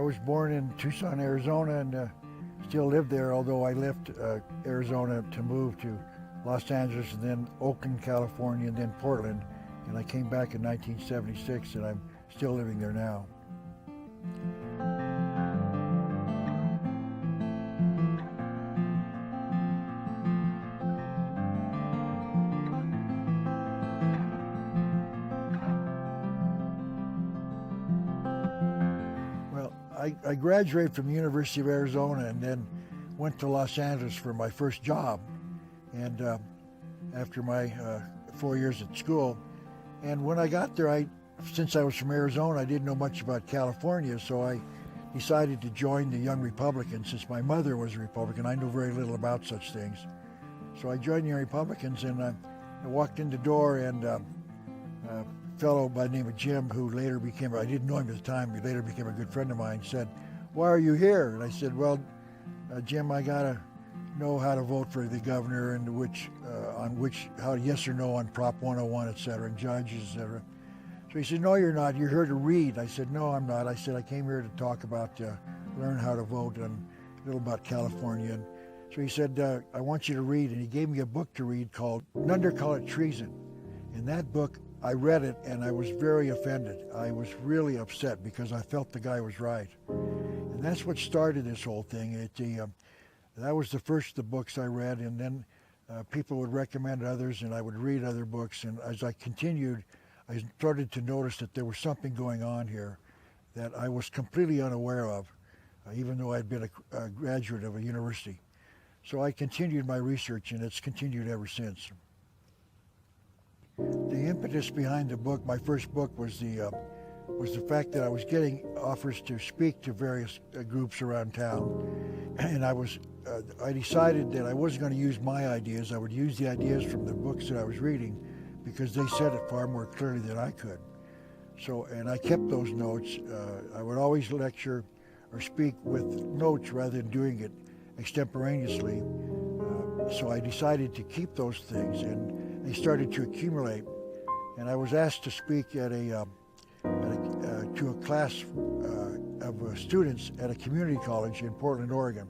was born in Tucson, Arizona, and still live there, although I left Arizona to move to Los Angeles, and then Oakland, California, and then Portland. And I came back in 1976, and I'm still living there now. I graduated from the University of Arizona and then went to Los Angeles for my first job, and after my 4 years at school. And when I got there, since I was from Arizona, I didn't know much about California, so I decided to join the Young Republicans. Since my mother was a Republican, I knew very little about such things. So I joined the Young Republicans, and I walked in the door, and a fellow by the name of Jim, who later became, I didn't know him at the time, he later became a good friend of mine, said, "Why are you here?" And I said, "Well, Jim, I gotta know how to vote for the governor, and how yes or no on Prop 101, et cetera, and judges, et cetera." So he said, "No, you're not. You're here to read." I said, "No, I'm not." I said, "I came here to talk about, learn how to vote and a little about California." And so he said, "I want you to read." And he gave me a book to read called Nunder Call It Treason. In that book, I read it, and I was very offended. I was really upset because I felt the guy was right. And that's what started this whole thing. That was the first of the books I read, and then people would recommend others, and I would read other books. And as I continued, I started to notice that there was something going on here that I was completely unaware of, even though I'd been a graduate of a university. So I continued my research, and it's continued ever since. The impetus behind the book, my first book, was the fact that I was getting offers to speak to various groups around town, and I decided that I wasn't going to use my ideas. I would use the ideas from the books that I was reading, because they said it far more clearly than I could. So, and I kept those notes. I would always lecture or speak with notes rather than doing it extemporaneously. So I decided to keep those things, and they started to accumulate. And I was asked to speak to a class of students at a community college in Portland, Oregon.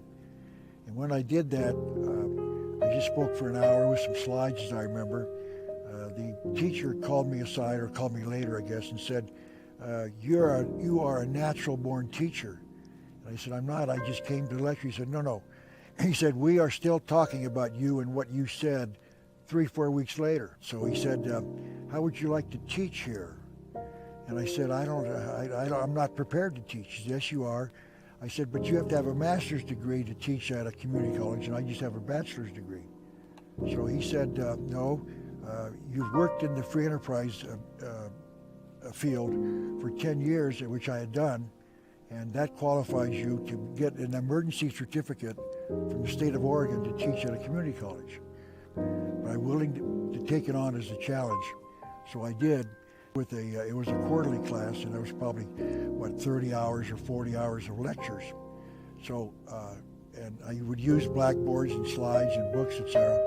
And when I did that, I just spoke for an hour with some slides, as I remember. The teacher called me aside, or called me later, I guess, and said, you are a natural-born teacher." And I said, "I'm not, I just came to lecture." He said, "No." He said, "We are still talking about you and what you said 3-4 weeks later." So he said, "How would you like to teach here?" And I said, I'm not prepared to teach." He said, "Yes, you are." I said, "But you have to have a master's degree to teach at a community college, and I just have a bachelor's degree." So he said, "No, you've worked in the free enterprise field for 10 years, which I had done, and that qualifies you to get an emergency certificate from the state of Oregon to teach at a community college. But I'm willing to take it on as a challenge." So I did. It was a quarterly class, and there was probably, 30 hours or 40 hours of lectures. So, and I would use blackboards and slides and books, etc.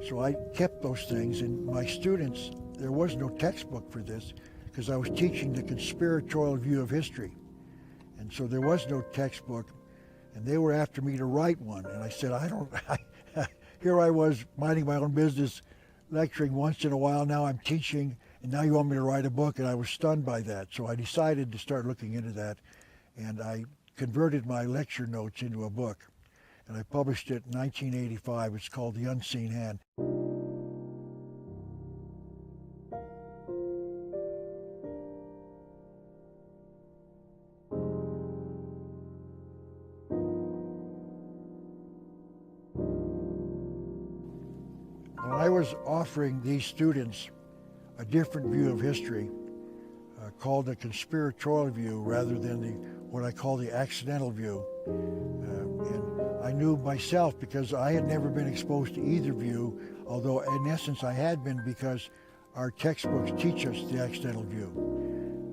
So I kept those things, and my students, there was no textbook for this, because I was teaching the conspiratorial view of history. And so there was no textbook, and they were after me to write one. And I said, here I was minding my own business, lecturing once in a while, now I'm teaching, and now you want me to write a book, and I was stunned by that. So I decided to start looking into that, and I converted my lecture notes into a book, and I published it in 1985. It's called The Unseen Hand. When I was offering these students a different view of history, called the conspiratorial view rather than what I call the accidental view. And I knew myself, because I had never been exposed to either view, although in essence I had been, because our textbooks teach us the accidental view.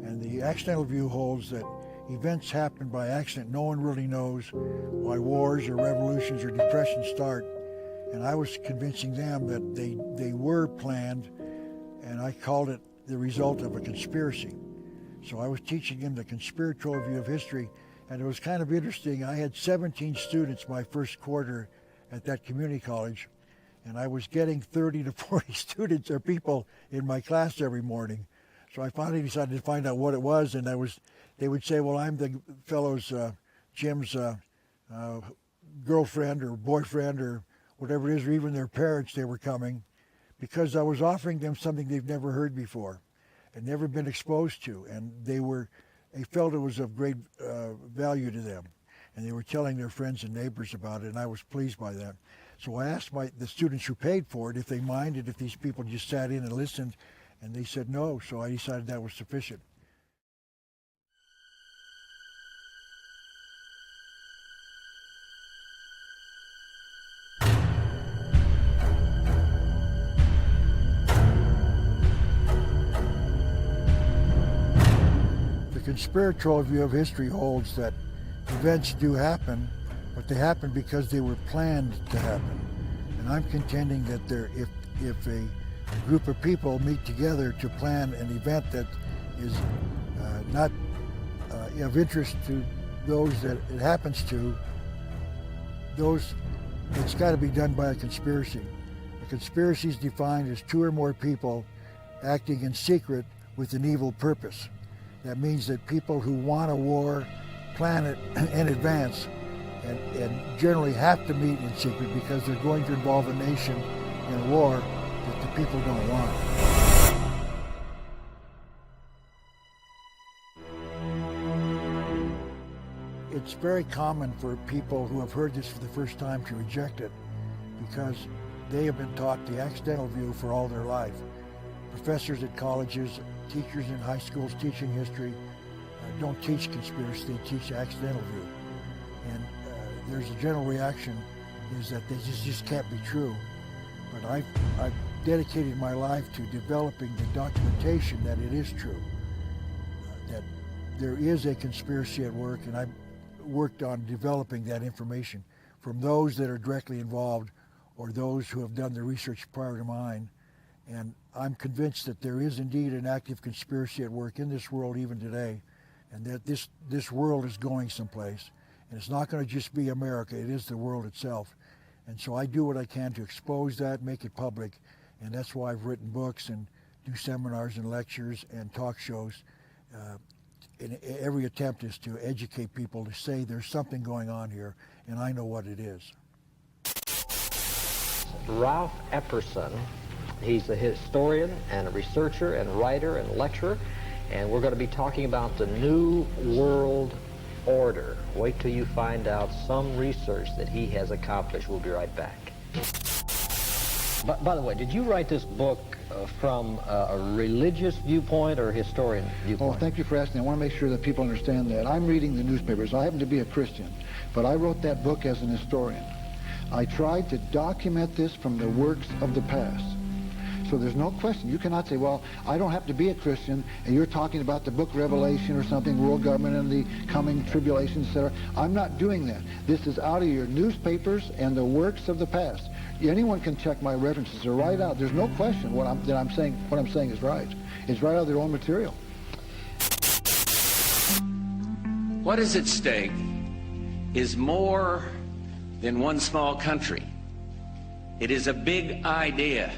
And the accidental view holds that events happen by accident. No one really knows why wars or revolutions or depressions start. And I was convincing them that they were planned, and I called it the result of a conspiracy. So I was teaching him the conspiratorial view of history, and it was kind of interesting. I had 17 students my first quarter at that community college, and I was getting 30 to 40 students or people in my class every morning. So I finally decided to find out what it was, and they would say, well, I'm the fellow's, Jim's girlfriend or boyfriend or whatever it is, or even their parents, they were coming, because I was offering them something they've never heard before and never been exposed to, and they felt it was of great value to them, and they were telling their friends and neighbors about it, and I was pleased by that. So I asked the students who paid for it if they minded if these people just sat in and listened, and they said no, so I decided that was sufficient. The conspiratorial view of history holds that events do happen, but they happen because they were planned to happen. And I'm contending that if a group of people meet together to plan an event that is not of interest to those that it happens to, it's got to be done by a conspiracy. A conspiracy is defined as two or more people acting in secret with an evil purpose. That means that people who want a war plan it in advance and generally have to meet in secret because they're going to involve a nation in a war that the people don't want. It's very common for people who have heard this for the first time to reject it because they have been taught the accidental view for all their life. Professors at colleges, teachers in high schools teaching history don't teach conspiracy, they teach accidental view. And there's a general reaction is that this just can't be true. But I've dedicated my life to developing the documentation that it is true, that there is a conspiracy at work, and I've worked on developing that information from those that are directly involved or those who have done the research prior to mine. And I'm convinced that there is indeed an active conspiracy at work in this world even today, and that this world is going someplace. And it's not going to just be America, it is the world itself. And so I do what I can to expose that, make it public, and that's why I've written books and do seminars and lectures and talk shows. And every attempt is to educate people to say there's something going on here, and I know what it is. Ralph Epperson. He's a historian and a researcher and writer and lecturer, and we're going to be talking about the New World Order. Wait till you find out some research that he has accomplished. We'll be right back. By the way, did you write this book from a religious viewpoint or a historian viewpoint? Oh, thank you for asking. I want to make sure that people understand that. I'm reading the newspapers. I happen to be a Christian, but I wrote that book as an historian. I tried to document this from the works of the past. So there's no question. You cannot say, well, I don't have to be a Christian, and you're talking about the book Revelation or something, world government and the coming tribulation, etc. I'm not doing that. This is out of your newspapers and the works of the past. Anyone can check my references. They're right out. There's no question what I'm saying is right. It's right out of their own material. What is at stake is more than one small country. It is a big idea.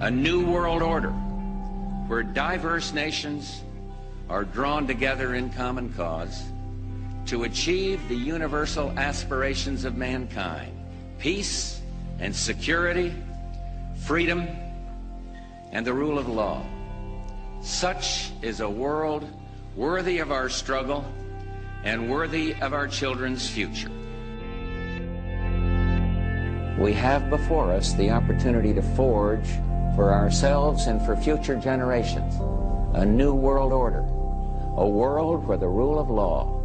A new world order where diverse nations are drawn together in common cause to achieve the universal aspirations of mankind: peace and security, freedom, and the rule of law. Such is a world worthy of our struggle and worthy of our children's future. We have before us the opportunity to forge for ourselves and for future generations a new world order, a world where the rule of law,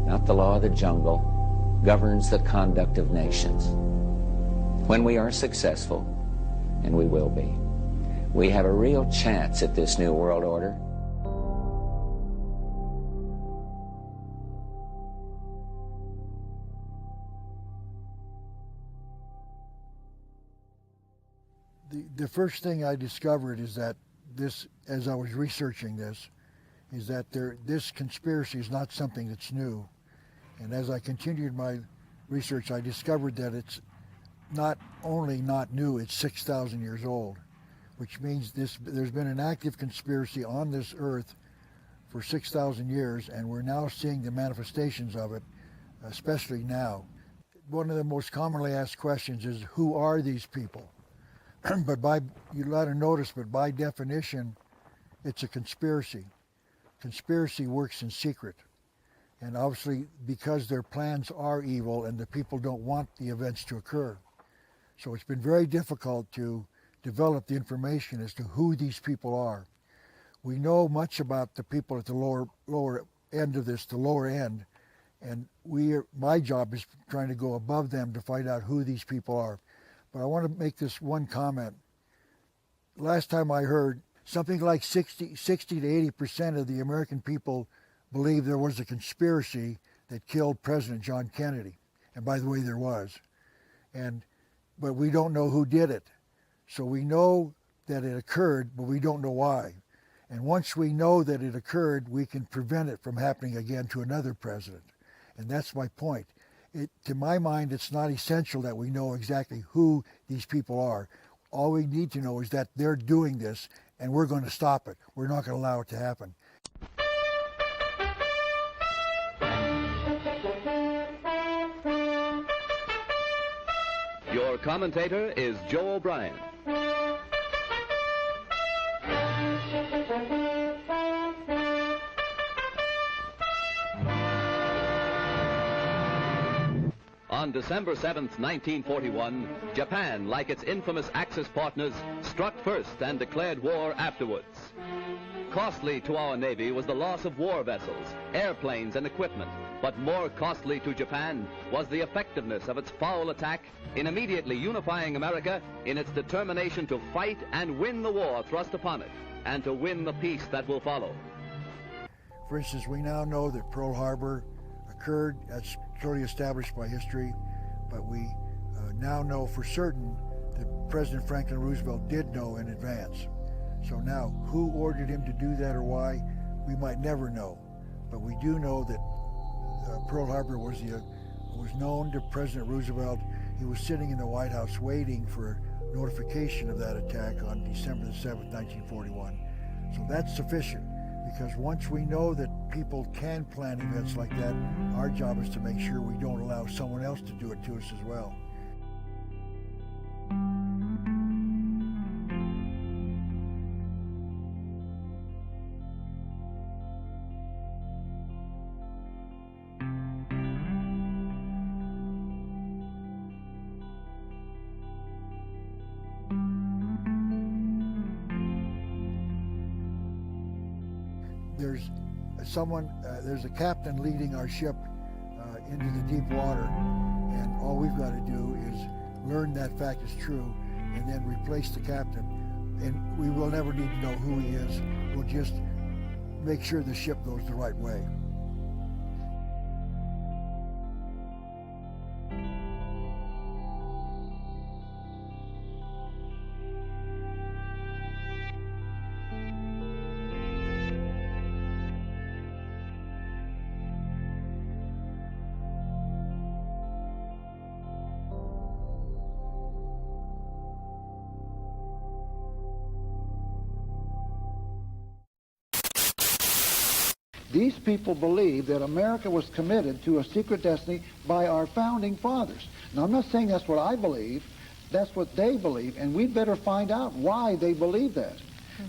not the law of the jungle, governs the conduct of nations. When we are successful, and we will be, we have a real chance at this new world order. The first thing I discovered is that this, as I was researching this, is that this conspiracy is not something that's new. And as I continued my research, I discovered that it's not only not new, it's 6,000 years old, which means there's been an active conspiracy on this earth for 6,000 years, and we're now seeing the manifestations of it, especially now. One of the most commonly asked questions is, who are these people? But you let her notice, but by definition, it's a conspiracy. Conspiracy works in secret. And obviously, because their plans are evil and the people don't want the events to occur. So it's been very difficult to develop the information as to who these people are. We know much about the people at the lower end of this, the lower end, and my job is trying to go above them to find out who these people are. But I want to make this one comment. Last time I heard, something like 60 to 80% of the American people believe there was a conspiracy that killed President John Kennedy. And by the way, there was. But we don't know who did it. So we know that it occurred, but we don't know why. And once we know that it occurred, we can prevent it from happening again to another president. And that's my point. To my mind, it's not essential that we know exactly who these people are. All we need to know is that they're doing this, and we're going to stop it. We're not going to allow it to happen. Your commentator is Joe O'Brien. On December 7th, 1941, Japan, like its infamous Axis partners, struck first and declared war afterwards. Costly to our Navy was the loss of war vessels, airplanes, and equipment, but more costly to Japan was the effectiveness of its foul attack in immediately unifying America in its determination to fight and win the war thrust upon it, and to win the peace that will follow. For instance, we now know that Pearl Harbor occurred. That's clearly established by history, but we now know for certain that President Franklin Roosevelt did know in advance. So now, who ordered him to do that or why, we might never know. But we do know that Pearl Harbor was known to President Roosevelt. He was sitting in the White House waiting for notification of that attack on December the 7th, 1941. So that's sufficient, because once we know that people can plan events like that, our job is to make sure we don't allow someone else to do it to us as well. There's a captain leading our ship into the deep water, and all we've got to do is learn that fact is true and then replace the captain, and we will never need to know who he is. We'll just make sure the ship goes the right way. These people believe that America was committed to a secret destiny by our founding fathers. Now, I'm not saying that's what I believe. That's what they believe, and we'd better find out why they believe that.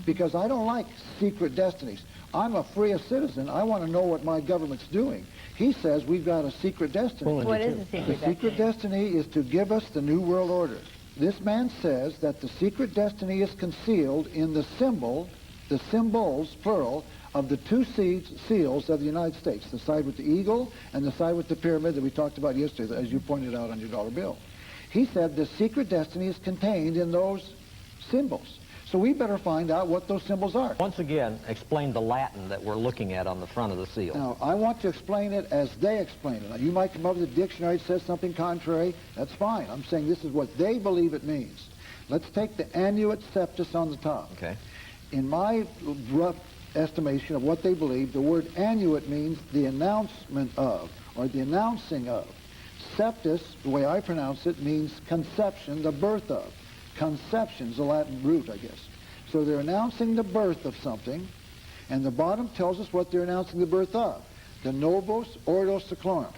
Because I don't like secret destinies. I'm a free citizen. I want to know what my government's doing. He says we've got a secret destiny. What is a secret destiny? The secret destiny is to give us the New World Order. This man says that the secret destiny is concealed in the symbols, plural, of the two seals of the United States, the side with the eagle and the side with the pyramid that we talked about yesterday, as you pointed out on your dollar bill. He said the secret destiny is contained in those symbols. So we better find out what those symbols are. Once again, explain the Latin that we're looking at on the front of the seal. Now, I want to explain it as they explain it. Now, you might come up with a dictionary that says something contrary. That's fine. I'm saying this is what they believe it means. Let's take the annuit septus on the top. Okay. In my rough estimation of what they believe, the word annuit means the announcement of, or the announcing of. Septus, the way I pronounce it, means conception, the birth of. Conception is the Latin root, I guess. So they're announcing the birth of something, and the bottom tells us what they're announcing the birth of. The novus ordo seclorum.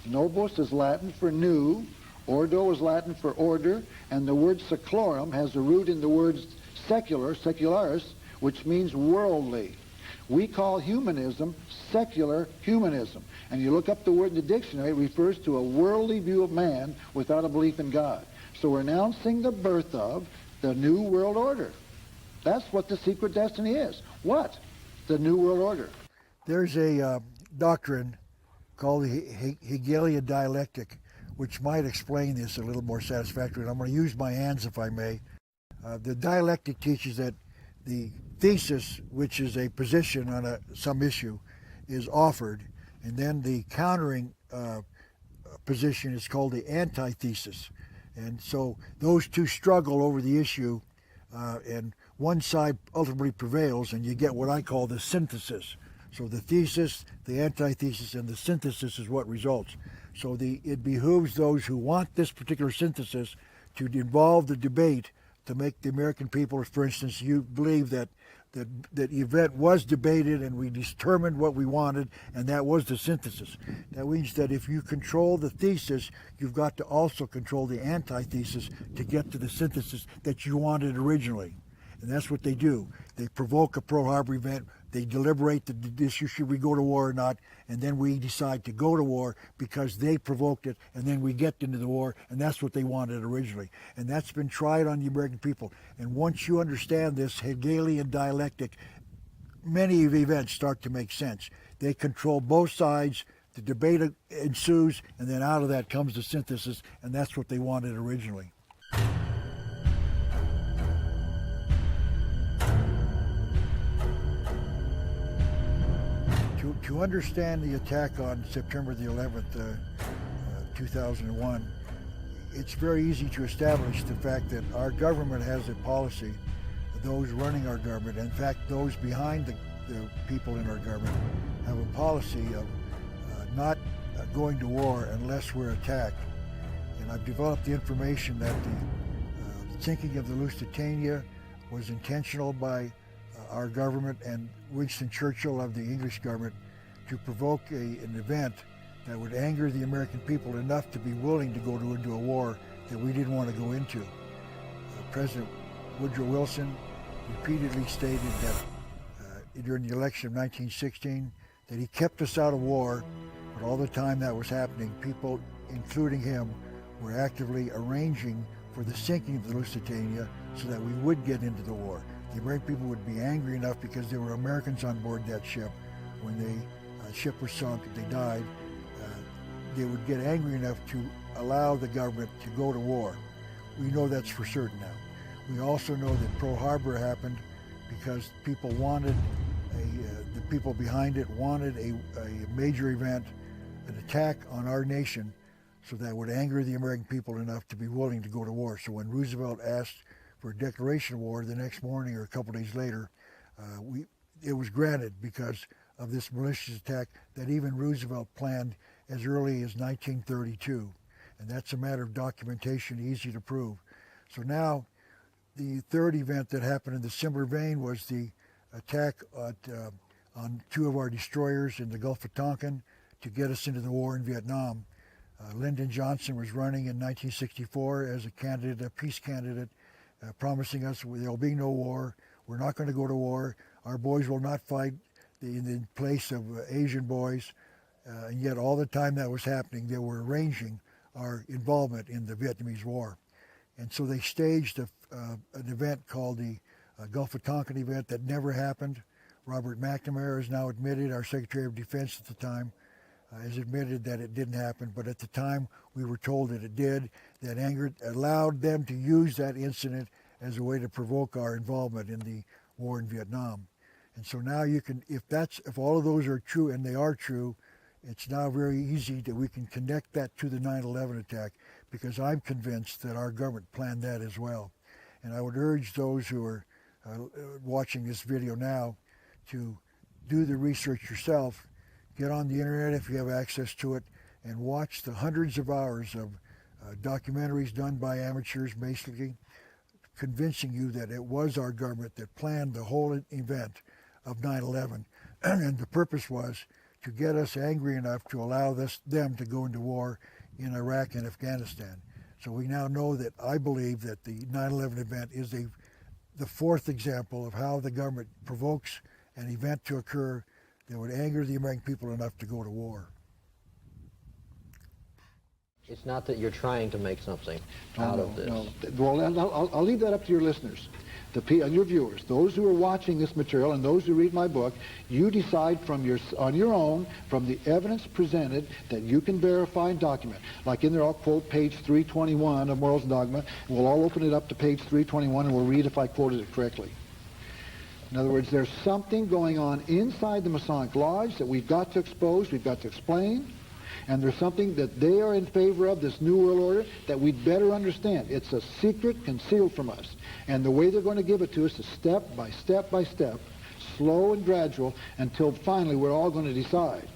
Novus is Latin for new, ordo is Latin for order, and the word seclorum has a root in the word secular, secularis, which means worldly. We call humanism secular humanism. And you look up the word in the dictionary, it refers to a worldly view of man without a belief in God. So we're announcing the birth of the New World Order. That's what the secret destiny is. What? The New World Order. There's a doctrine called the Hegelian dialectic, which might explain this a little more satisfactorily. I'm going to use my hands if I may. The dialectic teaches that the thesis, which is a position on some issue, is offered, and then the countering position is called the antithesis. And so those two struggle over the issue, and one side ultimately prevails, and you get what I call the synthesis. So the thesis, the antithesis, and the synthesis is what results. So it behooves those who want this particular synthesis to involve the debate to make the American people, for instance, you believe that the event was debated and we determined what we wanted, and that was the synthesis. That means that if you control the thesis, you've got to also control the antithesis to get to the synthesis that you wanted originally. And that's what they do. They provoke a Pearl Harbor event, they deliberate the issue, should we go to war or not, and then we decide to go to war because they provoked it, and then we get into the war, and that's what they wanted originally. And that's been tried on the American people. And once you understand this Hegelian dialectic, many of the events start to make sense. They control both sides, the debate ensues, and then out of that comes the synthesis, and that's what they wanted originally. To understand the attack on September the 11th, 2001, it's very easy to establish the fact that our government has a policy, those running our government, in fact, those behind the people in our government, have a policy of not going to war unless we're attacked. And I've developed the information that the sinking of the Lusitania was intentional by our government and Winston Churchill of the English government to provoke an event that would anger the American people enough to be willing to go into a war that we didn't want to go into. President Woodrow Wilson repeatedly stated that during the election of 1916 that he kept us out of war, but all the time that was happening, people, including him, were actively arranging for the sinking of the Lusitania so that we would get into the war. The American people would be angry enough because there were Americans on board that ship. When the ship was sunk, they died. They would get angry enough to allow the government to go to war. We know that's for certain now. We also know that Pearl Harbor happened because people wanted, the people behind it wanted a major event, an attack on our nation, so that would anger the American people enough to be willing to go to war. So when Roosevelt asked for a declaration of war the next morning or a couple days later, it was granted because of this malicious attack that even Roosevelt planned as early as 1932. And that's a matter of documentation, easy to prove. So now, the third event that happened in the similar vein was the attack on two of our destroyers in the Gulf of Tonkin to get us into the war in Vietnam. Lyndon Johnson was running in 1964 as a candidate, a peace candidate, promising us there'll be no war, we're not going to go to war, our boys will not fight in the place of Asian boys, and yet all the time that was happening, they were arranging our involvement in the Vietnamese War. And so they staged an event called the Gulf of Tonkin event that never happened. Robert McNamara has now admitted, our Secretary of Defense at the time, has admitted that it didn't happen, but at the time we were told that it did. That allowed them to use that incident as a way to provoke our involvement in the war in Vietnam. And so now you can, if all of those are true, and they are true, it's now very easy that we can connect that to the 9/11 attack, because I'm convinced that our government planned that as well. And I would urge those who are watching this video now to do the research yourself, get on the internet if you have access to it, and watch the hundreds of hours of documentaries done by amateurs, basically convincing you that it was our government that planned the whole event of 9/11, and the purpose was to get us angry enough to allow them to go into war in Iraq and Afghanistan. So we now know that I believe that the 9/11 event is the fourth example of how the government provokes an event to occur that would anger the American people enough to go to war. It's not that you're trying to make something out of this. No. Well, I'll leave that up to your listeners, and your viewers, those who are watching this material and those who read my book. You decide on your own, from the evidence presented, that you can verify and document. Like in there, I'll quote page 321 of Morals and Dogma. We'll all open it up to page 321, and we'll read if I quoted it correctly. In other words, there's something going on inside the Masonic Lodge that we've got to expose, we've got to explain. And there's something that they are in favor of, this New World Order, that we'd better understand. It's a secret concealed from us. And the way they're going to give it to us is step by step by step, slow and gradual, until finally we're all going to decide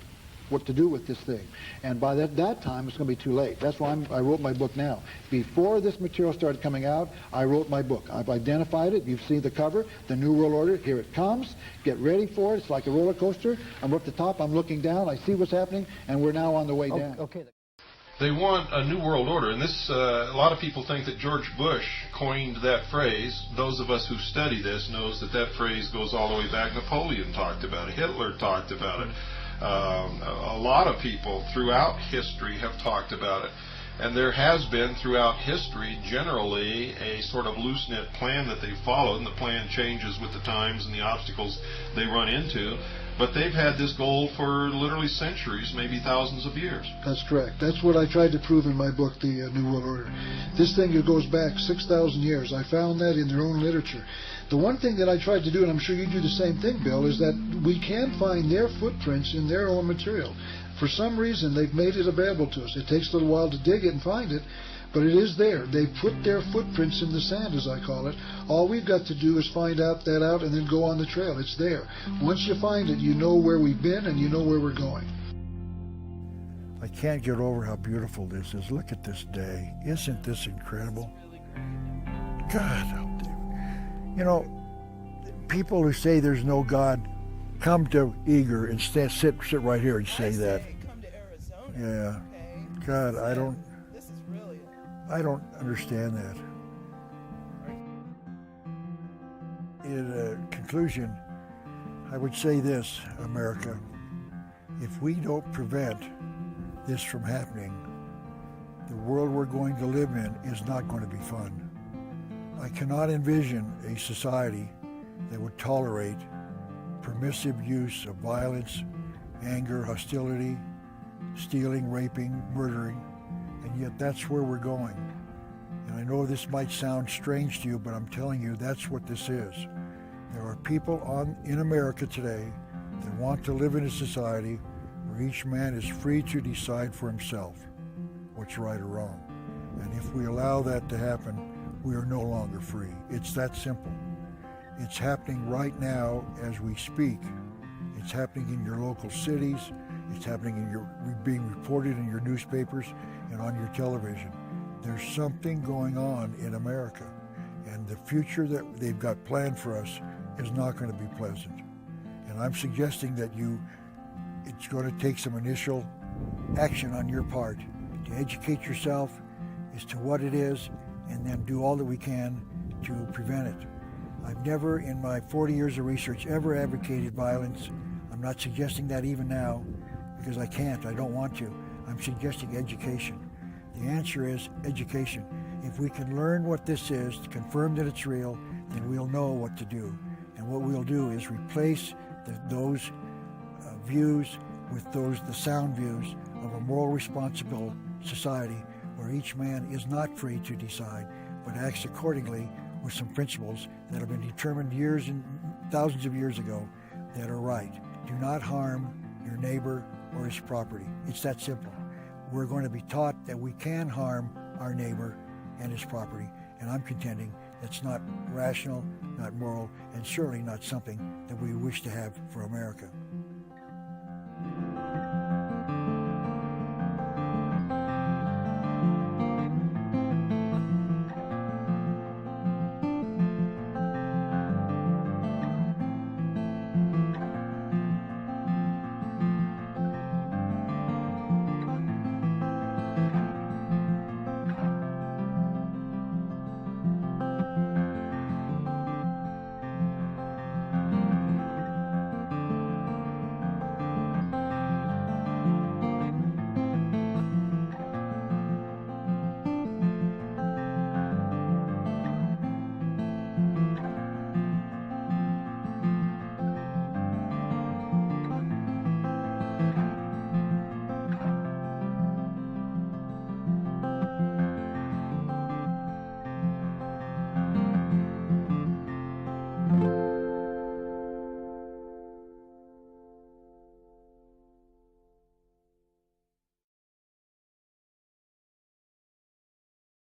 what to do with this thing. And by that time, it's going to be too late. That's why I wrote my book now. Before this material started coming out, I wrote my book. I've identified it. You've seen the cover, the New World Order. Here it comes. Get ready for it. It's like a roller coaster. I'm up the top. I'm looking down. I see what's happening, and we're now on the way down. Okay. They want a new world order, and this, a lot of people think that George Bush coined that phrase. Those of us who study this knows that that phrase goes all the way back. Napoleon talked about it. Hitler talked about it. A lot of people throughout history have talked about it. And there has been throughout history generally a sort of loose-knit plan that they followed, and the plan changes with the times and the obstacles they run into. But they've had this goal for literally centuries, maybe thousands of years. That's correct. That's what I tried to prove in my book, The New World Order. This thing goes back 6,000 years. I found that in their own literature. The one thing that I tried to do, and I'm sure you do the same thing, Bill, is that we can find their footprints in their own material. For some reason, they've made it available to us. It takes a little while to dig it and find it, but it is there. They've put their footprints in the sand, as I call it. All we've got to do is find that out and then go on the trail. It's there. Once you find it, you know where we've been and you know where we're going. I can't get over how beautiful this is. Look at this day. Isn't this incredible? God, you know, people who say there's no God come to Eager and sit right here and say that. Come to Arizona. Yeah. God, I don't understand that. In conclusion, I would say this, America. If we don't prevent this from happening, the world we're going to live in is not going to be fun. I cannot envision a society that would tolerate permissive use of violence, anger, hostility, stealing, raping, murdering, and yet that's where we're going. And I know this might sound strange to you, but I'm telling you that's what this is. There are people in America today that want to live in a society where each man is free to decide for himself what's right or wrong. And if we allow that to happen, we are no longer free. It's that simple. It's happening right now as we speak. It's happening in your local cities. It's happening being reported in your newspapers and on your television. There's something going on in America, and the future that they've got planned for us is not going to be pleasant. And I'm suggesting that it's going to take some initial action on your part to educate yourself as to what it is, and then do all that we can to prevent it. I've never, in my 40 years of research, ever advocated violence. I'm not suggesting that even now, because I can't, I don't want to. I'm suggesting education. The answer is education. If we can learn what this is, to confirm that it's real, then we'll know what to do. And what we'll do is replace those views with the sound views of a moral responsible society where each man is not free to decide, but acts accordingly with some principles that have been determined years and thousands of years ago that are right. Do not harm your neighbor or his property. It's that simple. We're going to be taught that we can harm our neighbor and his property, and I'm contending that's not rational, not moral, and certainly not something that we wish to have for America.